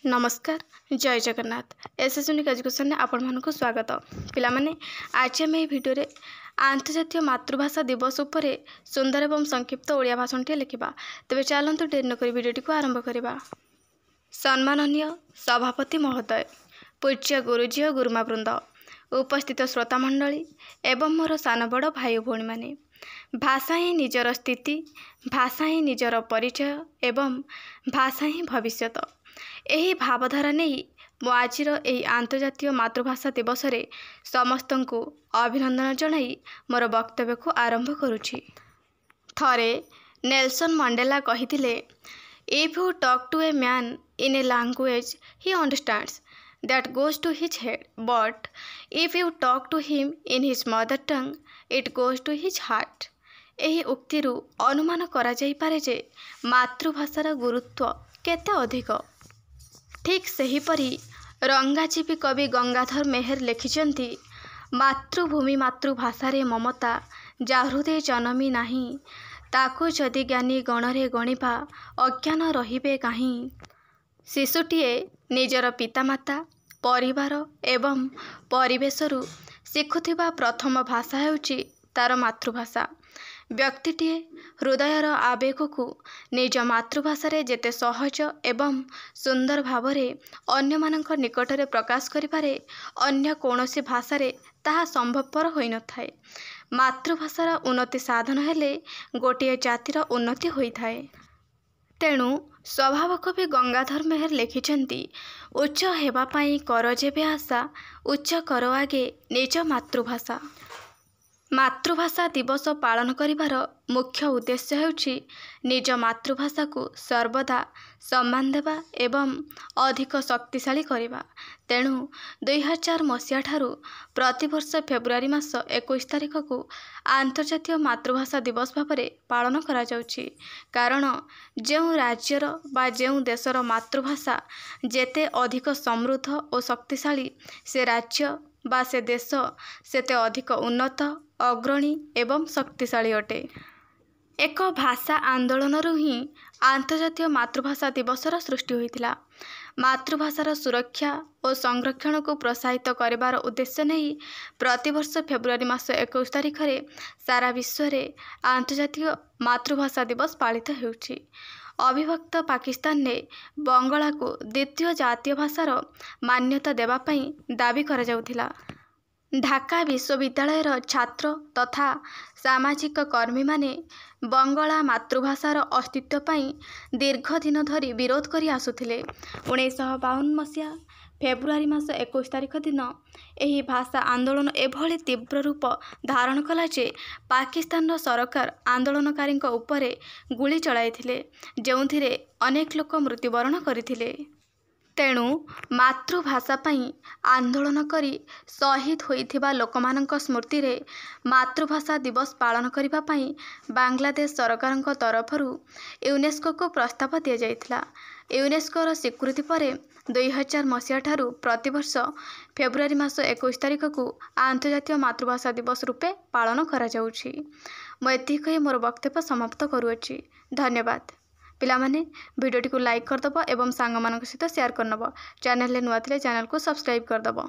नमस्कार जय Jagannath S unique education आपण मानक स्वागत पिलामाने आज आम भिडियो रे आंतर्जातीय मातृभाषा दिवस उपरे सुंदर एवं संक्षिप्त ओडिया भाषण टे लिखिबा। तेबे चलंतु देर न करी भिडियोटी को आरंभ करिबा। सम्माननीय सभापति महोदय, पूज्य गुरुजी और गुरुमा वृंद, उपस्थित श्रोता मंडली एवं मोर सान बड़ भाई भौणी माने, भाषा ही निजर स्थिति, भाषा ही निजर परिचय एवं भाषा ही भविष्यत यही भावधारा नहीं मो आज आंतर्जातीय मातृभाषा दिवस रे समस्त को अभिनंदन जनाई मोर वक्तव्य को आरंभ करुछि। थरे नेल्सन मंडेला कहिथिले, if you talk to a man in a language he understands that goes to his head, but if you talk to him in his mother tongue it goes to his heart. यही उक्ति अनुमान करा जाई पारे जे मातृभाषार गुरुत्व केते अधिक। ठीक सेहीपरि रंगाजीवी कवि गंगाधर मेहर लिखिछन्ति, मातृभूमि मातृभाषा ममता जा हृदय जनमी नाही, ताकू जदि ज्ञानी गणरे गणिबा अज्ञान रहिबे काहीं। शिशुटीए निजर पितामाता परिवार एवं परिवेशरू शिखुथिबा प्रथम भाषा हेउची तार मातृभाषा। व्यक्तिटीए हृदयर आवेग को निज मातृभाषा जेते सहज एवं सुंदर भावरे अन्य मानक निकटरे प्रकाश करिपारे अन्य कौनसी भाषारे ताहा संभवपर होई न थाए। मातृभाषार उन्नति साधन हेले गोटिए जातिर उन्नति होई थाए। तेणु स्वभाव कवि गंगाधर मेहर लिखिछन्ति, उच्च हेबा पाई कर जेबे आशा, उच्च कर आगे निज मातृभाषा। मातृभाषा दिवस पालन करिबार मुख्य उद्देश्य हेउछि निज मातृभाषा को सर्वदा सम्मान देवा एवं अधिक शक्तिशाली करिबा। तेणु 2000 मसीहा ठारू प्रतिवर्ष फेब्रुआरी मास 21 तारिख को आंतर्जातीय मातृभाषा दिवस भाव पालन करा जाउछि। कारण जेउ राज्यर बा जेउ देशर मातृभाषा जेते अधिक समृद्ध और शक्तिशाली, से राज्य बा से देश सेते अधिक उन्नत, अग्रणी एवं शक्तिशाली अटे। एक भाषा आंदोलन ही आंतर्जातीय मातृभाषा दिवसर सृष्टि होइतिला। मातृभाषार सुरक्षा और संरक्षण को प्रोत्साहित करिबार उद्देश्य नहीं प्रतिवर्ष फेब्रुआरी मास 21 तारिख रे सारा विश्व रे आंतर्जातीय मातृभाषा दिवस पालित हेउछि। अविभक्त पाकिस्तान ने बंगला को द्वितीय जातीय भाषार मान्यता देवा पई दाबी करा जाउथिला। ढाका विश्वविद्यालयर छात्र तथा सामाजिक कर्मी माने बंगला मातृभाषार अस्तित्व पई दीर्घ दिन धरी विरोध करी आसुथिले। 1952 मसीहा फेब्रुआरी मास 21 तारिख दिन एही भाषा आंदोलन एभली तीव्र रूप धारण कला जे पाकिस्तान सरकार आंदोलनकारी उपरे गुली चलाइथिले, जेउथिरे अनेक लोक मृत्युवरण करथिले। तेणु मातृभाषा पई आंदोलन करी शहीद होइथिबा लोकमानंक स्मृति रे मातृभाषा दिवस पालन करिबा पई बांग्लादेश सरकारंक तरफरु यूनेस्को को प्रस्ताव दिया जाइथिला। यूनेस्को स्वीकृति परे 2000 मसीहा ठारू प्रतिवर्ष फेब्रुआरी मास 21 तारिख को आंतर्जातीय मातृभाषा दिवस रूपे पालन करा जाउछि। मैं एति कहि मोर वक्तव्य समाप्त करूछि। धन्यवाद। पिलामाने वीडियोटी को लाइक करदब एवं सांग मानक सहित शेयर करनब। चैनल नुआ थिले चैनल को सब्सक्राइब करदब।